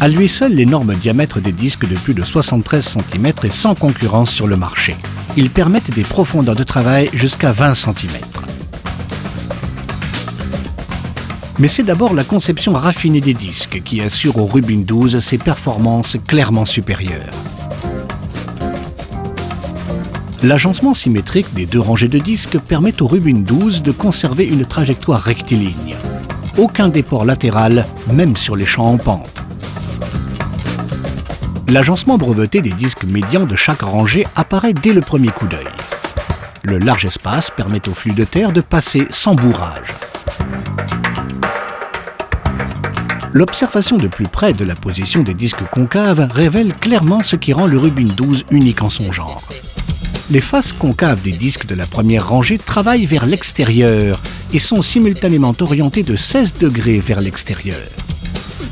À lui seul, l'énorme diamètre des disques de plus de 73 cm est sans concurrence sur le marché. Ils permettent des profondeurs de travail jusqu'à 20 cm. Mais c'est d'abord la conception raffinée des disques qui assure au Rubin 12 ses performances clairement supérieures. L'agencement symétrique des deux rangées de disques permet au Rubin 12 de conserver une trajectoire rectiligne. Aucun déport latéral, même sur les champs en pente. L'agencement breveté des disques médians de chaque rangée apparaît dès le premier coup d'œil. Le large espace permet au flux de terre de passer sans bourrage. L'observation de plus près de la position des disques concaves révèle clairement ce qui rend le Rubin 12 unique en son genre. Les faces concaves des disques de la première rangée travaillent vers l'extérieur et sont simultanément orientées de 16 degrés vers l'extérieur.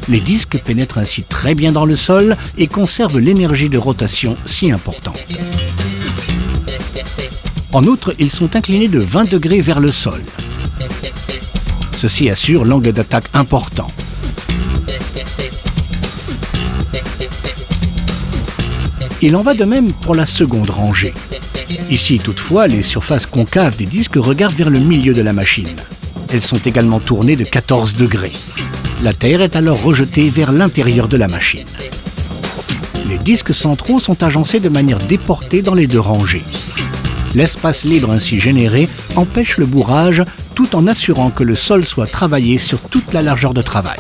Les disques pénètrent ainsi très bien dans le sol et conservent l'énergie de rotation si importante. En outre, ils sont inclinés de 20 degrés vers le sol. Ceci assure l'angle d'attaque important. Il en va de même pour la seconde rangée. Ici, toutefois, les surfaces concaves des disques regardent vers le milieu de la machine. Elles sont également tournées de 14 degrés. La terre est alors rejetée vers l'intérieur de la machine. Les disques centraux sont agencés de manière déportée dans les deux rangées. L'espace libre ainsi généré empêche le bourrage tout en assurant que le sol soit travaillé sur toute la largeur de travail.